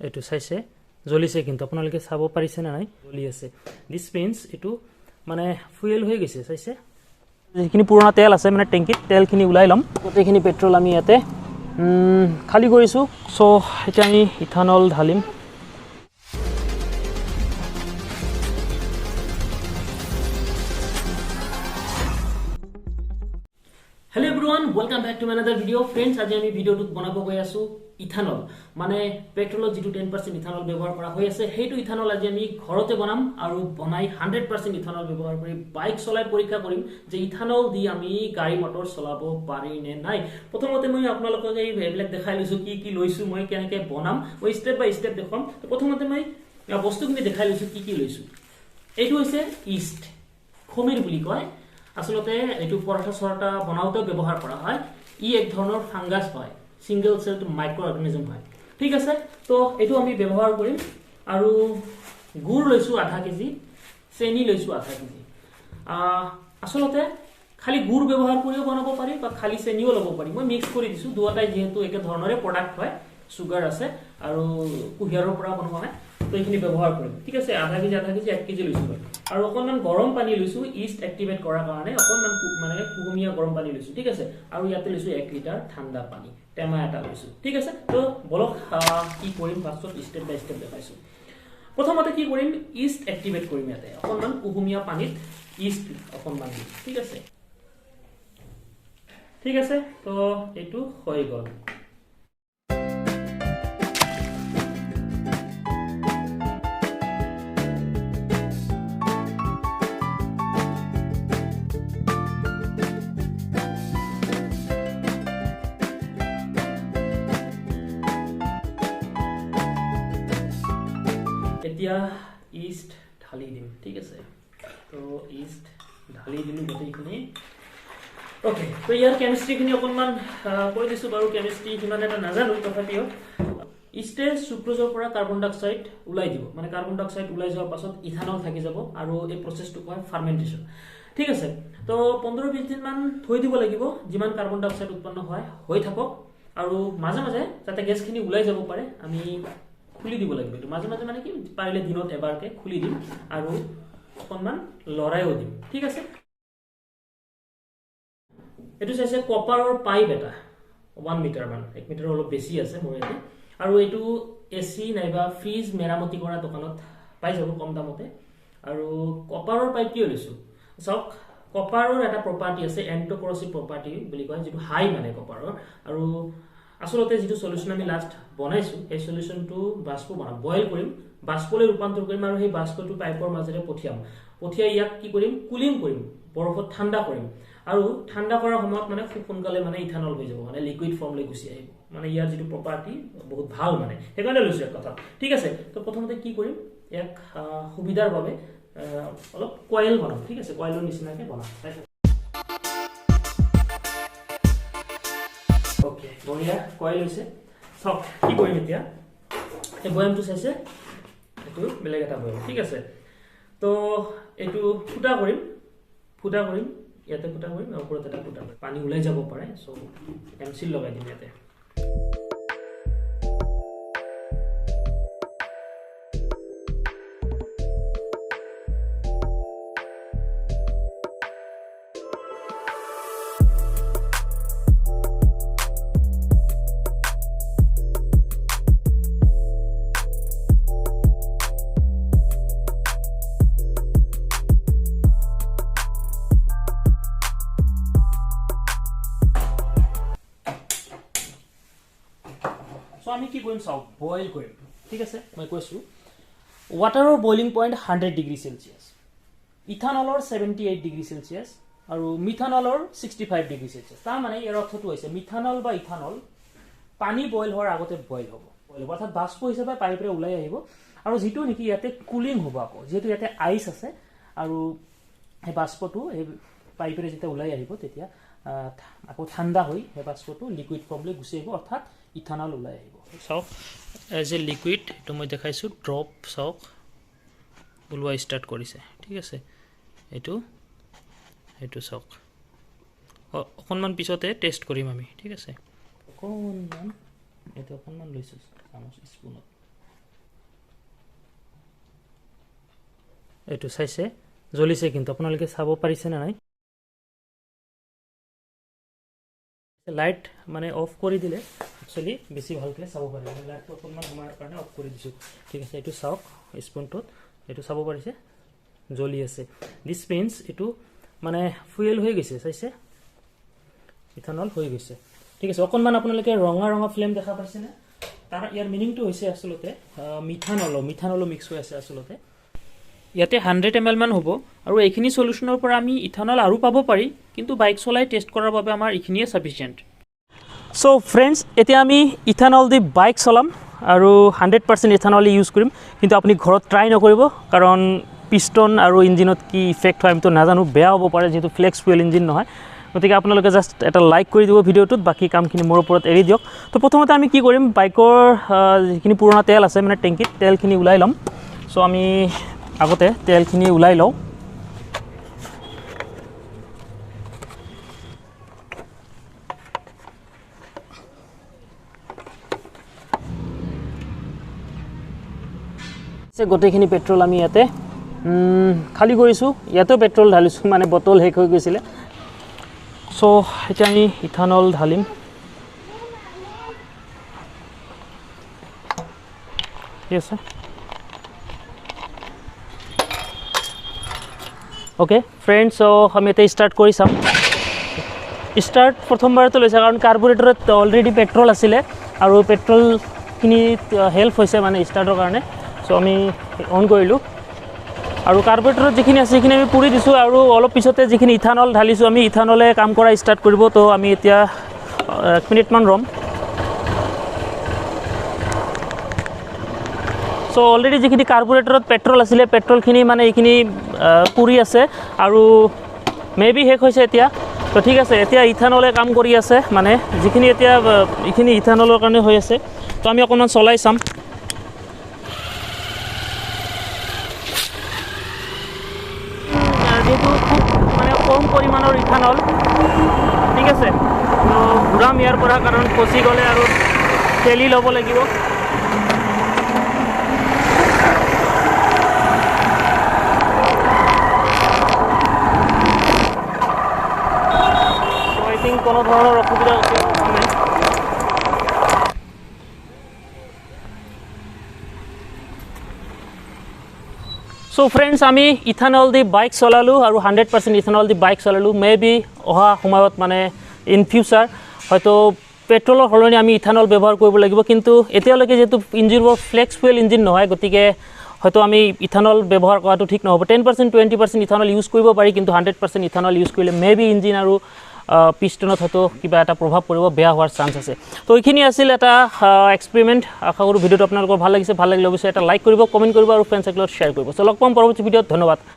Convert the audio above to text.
এইটো চাইছে জ্বলিছে কিন্তু আপোনালোকে চাব পাৰিছে না নাই জ্বলি আছে দিস মিন্স এটো মানে ফুয়েল হৈ গৈছে চাইছে যিখিনি পুৰণা তেল আছে মানে টেংকিত তেলখিনি উলাই লম গোটেইখিনি পেট্ৰল আমি ইয়াতে খালি কৰিছো সো এটা আমি ethanol ঢালিম Hello everyone, welcome back to another video. Friends, আজি আমি ভিডিওটো বনাব গৈ আছো ইথানল মানে পেট্ৰলৰ যেটো 10% ইথানল ব্যৱহাৰ কৰা হৈ আছে হেইটো ইথানল আজি আমি ঘৰতে বনাম আৰু বনাই 100% ইথানল ব্যৱহাৰ কৰি বাইক চলাই পৰীক্ষা কৰিম যে ইথানল দি আমি গাড়ী মটৰ চলাব পাৰি নে নাই প্ৰথমতে মই আপোনালোকক এই এইবিলাক দেখাই লৈছো কি লৈছো মই কেনেকৈ বনাম মই স্টেপ বাই স্টেপ দেখাম প্ৰথমতে মই বস্তুখিনি দেখাই লৈছো কি লৈছো এইটো হৈছে ইষ্ট খমিৰ বুলি কয় আসলতে এটু পৰঠা সৰটা বনাওতে ব্যৱহাৰ কৰা হয় ই এক ধৰণৰ ফাঙ্গাস হয় সিঙ্গেল সেলড মাইক্ৰো অৰ্গানিজম হয় ঠিক আছে তো এটু আমি ব্যৱহাৰ কৰিম আৰু গুড় লৈছো আধা কেজি চেনি লৈছো আধা কেজি আসলতে খালি গুড় ব্যৱহাৰ কৰিও বনাব পাৰি বা খালি চেনিও ল'ব পাৰি মই মিক্স কৰি দিছো দুটাই যেহেতু একে ধৰণৰে প্ৰডাক্ট হয় সুগাৰ আছে আৰু কুহিয়াৰৰ পৰা বনোৱা হয় তো এইখিনি ব্যৱহাৰ কৰিম ঠিক আছে আধা কেজি 1 কেজি লৈছো আৰু অকনমান গৰম পানী লৈছো ইষ্ট এক্টিভেট কৰাৰ কাৰণে অকনমান মানে কুহুমীয়া গৰম পানী লৈছো ঠিক আছে আৰু ইয়াতে লৈছো 1 লিটাৰ ঠাণ্ডা পানী টেমা এটা লৈছো ঠিক আছে তো বলক কি কৰিম ফাৰ্ষ্টত স্টেপ বাই স্টেপ দেখাইছো প্ৰথমতে কি কৰিম ইষ্ট এক্টিভেট কৰিম ইয়াতে অকনমান কুহুমীয়া পানীত ইষ্ট অকনমান দিম ঠিক আছে তো এইটো হৈ গ'ল এতিয়া ইষ্ট ঢালি দিম ঠিক আছে তো ইষ্ট ঢালি দিলো গোটেইখিনি ওকে তো ইয়াৰ কেমিষ্ট্ৰিখিনি অকনমান কৈ দিছো বাৰু কেমিষ্ট্ৰি কিমান এটা নাজানো তথাপিও ইষ্টে সুক্ৰোজৰ পৰা কাৰ্বন ডাই অক্সাইড উলাই দিব মানে কাৰ্বন ডাই অক্সাইড উলাই যোৱাৰ পাছত ইথানল থাকি যাব আৰু এই প্ৰচেছটো কয় ফাৰ্মেন্টেশন ঠিক আছে তো 15-20 দিন মান থৈ দিব লাগিব যিমান কাৰ্বন ডাই অক্সাইড উৎপন্ন হয় হৈ থাকক আৰু মাজে মাজে যাতে গেছখিনি উলাই যাব পাৰে আমি খুলি দিব লাগিব তো মাজে মাজে মানে কি পাৰিলে দিনত এবাৰকে খুলি দিম আৰু অকনমান লৰাইও দিম ঠিক আছে এটো চাইছে কপাৰৰ পাইপ এটা 1 মিটাৰ মান 1 মিটাৰ অলপ বেছি আছে মোৰ এতে আৰু এটো এসি নাইবা ফ্ৰিজ মেৰামতি কৰা দোকানত পাই যাব কম দামতে আৰু কপাৰৰ পাইপ কি লৈছো সক কপাৰৰ এটা প্ৰপাৰ্টি আছে এন্টোকৰছিভ প্ৰপাৰ্টি বুলি কয় যেটো হাই মানে কপাৰৰ আৰু আসলতে যেটো সলিউশন আমি লাস্ট বনাইছো এই সলিউশনটো বাষ্প বনাম বয়েল কৰিম বাষ্পলৈ ৰূপান্তৰ কৰিম আৰু সেই বাষ্পটো পাইপৰ মাজেৰে পঠিয়াই ইয়াক কি কৰিম কুলিং কৰিম বৰফত ঠাণ্ডা কৰিম আৰু ঠাণ্ডা কৰাৰ সময়ত মানে খুব সোনকালে মানে ইথানল হৈ যাব মানে লিকুইড ফৰ্মলৈ গুচি আহিব মানে ইয়াৰ যেটো প্ৰপাৰ্টি বহুত ভাল মানে হেকাৰণে লৈছো এক কথা ঠিক আছে তো প্ৰথমতে কি কৰিম এক সুবিধাৰ বাবে অলপ কয়েল বনাম ঠিক আছে কয়েলৰ নিচিনাকে বনাম ওকে বঢ়িয়া কয়েল হৈছে সব কি কৰিম এতিয়া এই বয়ামটো চাইছে এটো বেলেগ এটা বয়াম ঠিক আছে তো এটো ফুটা কৰিম ইয়াতে ফুটা কৰিম ওপৰত এটা ফুটা পানী উলাই যাব পাৰে সো এমসিল লগাই দিম ইয়াতে আমি কি কৰিম চাও বয়েল কৰিম ঠিক আছে মই কৈছো ওয়াটাৰৰ বয়লিং পইণ্ট 100 ডিগ্ৰী সেলসিয়াস ইথানলৰ 78 ডিগ্ৰী সেলসিয়াস আৰু মিথানলৰ 65 ডিগ্ৰী সেলসিয়াস তাৰ মানে ইয়াৰ অৰ্থটো হৈছে মিথানল বা ইথানল পানী বয়েল হোৱাৰ আগতে বয়েল হ'ব অৰ্থাৎ বাষ্প হিচাপে পাইপৰে ওলাই আহিব আৰু যেটো নেকি ইয়াতে কুলিং হ'ব আকৌ যেটো ইয়াতে আইস আছে আৰু এই বাষ্পটো এই পাইপৰে যেতিয়া ওলাই আহিব তেতিয়া আকৌ ঠাণ্ডা হৈ এই বাষ্পটো লিকুইড ফৰ্মলৈ গুচি আহিব অৰ্থাৎ ইথানল ওলাই আহিব সক এজ এ লিকুইড এটো মই দেখাইছো ড্ৰপ সক ওলোৱা স্টাৰ্ট কৰিছে ঠিক আছে এটো সক অকনমান পিছতে টেষ্ট কৰিম আমি ঠিক আছে অকনমান এটো অকনমান লৈছো চামুচ স্পুনত এইটো চাইছে জ্বলিছে কিন্তু আপোনালোকে চাব পাৰিছে না নাই লাইট মানে অফ কৰি দিলে একচুয়ালি বেছি ভালকৈ চাব পাৰি লাইটটো অকণমান সময়ৰ কাৰণে অফ কৰি দিছোঁ ঠিক আছে এইটো চাওক স্পুনটোত এইটো চাব পাৰিছে জ্বলি আছে দিছ মিন্স এইটো মানে ফুয়েল হৈ গৈছে চাইছে ইথানল হৈ গৈছে ঠিক আছে অকণমান আপোনালোকে ৰঙা ৰঙা ফ্লেম দেখা পাইছে না তাৰ ইয়াৰ মিনিংটো হৈছে আসলতে মিথানল মিক্স হৈ আছে আসলতে ইয়াতে 100 ml মান হ'ব আৰু এইখিনি সলিউশনৰ পৰা আমি ইথানল আৰু পাব পাৰি কিন্তু বাইক চলাই টেষ্ট কৰাৰ বাবে আমাৰ এইখিনিয়ে সাফিচিয়েন্ট সো ফ্ৰেন্ডস এতিয়া আমি ইথানল দি বাইক চলাম আৰু 100% ইথানল ইউজ কৰিম কিন্তু আপুনি ঘৰত ট্ৰাই নকৰিব কাৰণ পিস্টন আৰু ইঞ্জিনত কি ইফেক্ট হয় আমি তো নাজানো বেয়া হ'ব পাৰে যেটো ফ্লেক্স ফুয়েল ইঞ্জিন নহয় গতিকে আপোনালোকে জাস্ট এটা লাইক কৰি দিব ভিডিওটোত বাকি কামখিনি মোৰ ওপৰত এৰি দিয়ক তো প্ৰথমতে আমি কি কৰিম বাইকৰ যিখিনি পুৰণা তেল আছে মানে টেংকিত তেলখিনি উলাই লম সো আমি আগতে তেলখিনি উলাই লও সে গোটেইখিনি পেট্ৰল আমি ইয়াতে খালি কৰিছো ইয়াতে পেট্ৰল ঢালিছো মানে বটল হেক হৈ গৈছিলে সো এটা আমি ইথানল ঢালিম ঠিক আছে ओके फ्रेंड्स सो हम ये स्टार्ट कर स्टार्ट प्रथम बार तो लैसे कारण कार्बोरेटर अलरेडी पेट्रोल आसिले और पेट्रोल खिनि हेल्प होइसे माने स्टार्टर कारणे सो आमी ऑन करिलु और कार्बोरेटर जिखिनि आसे सिखिनि आमी पुरी दिसु और अलप पिछते जिखिनि इथानल ढालिसु आमी इथानले काम करा स्टार्ट करिब तो आमी एतिया 1 मिनिट मान रम सो अलरेडी जिखिनि कार्बोरेटरत पेट्रोल आसिले पेट्रोल खिनि माने इखिनि पुरी आसे आरो मे बी हेक होइसे एतिया तो ठीक আছে एतिया इथानले काम करि आसे माने जिखिनि एतिया इखिनि इथानলৰ কাৰণে হৈ আছে তো আমি অকমান চলাই চাম যেটো মানে কম পৰিমাণৰ ইথানল ঠিক আছে তো ঘুৰাম ইয়াৰ পৰা কাৰণ ফসি গলে আৰু তেলি ল'ব লাগিব কোনো ধরনের অসুবিধা হচ্ছে না সো ফ্রেন্ডস আমি ইথানল দি বাইক চলালো আর 100% ইথানল দি বাইক চলালো মে বি অহা সময়ত মানে ইন ফিউচার হয়তো পেট্ৰোলৰ হলনি আমি ইথানল ব্যৱহাৰ কৰিব লাগিব কিন্তু এতিয়ালৈকে যেটো ইঞ্জিনবোৰ ফ্লেক্স ফুয়েল ইঞ্জিন নহয় গতিকে হয়তো আমি ইথানল ব্যৱহাৰ কৰাটো ঠিক নহব 10% 20% ইথানল ইউজ কৰিব পাৰি কিন্তু 100% ইথানল ইউজ কৰিলে মে বি ইঞ্জিন আৰু পিস্টনত হয়তো কিবা এটা প্ৰভাৱ পৰিব বেয়া হোৱাৰ চান্স আছে তো এইখিনি আছিল এটা এক্সপেৰিমেন্ট আশা কৰো ভিডিওটো আপোনালোকৰ ভাল লাগিছে ভাল লাগিলে অৱশ্যই এটা লাইক কৰিব কমেন্ট কৰিব আৰু ফ্ৰেন্ডছ সাৰ্কেলত শ্বেয়াৰ কৰিব সো লগ পাম পৰৱৰ্তী ভিডিওত ধন্যবাদ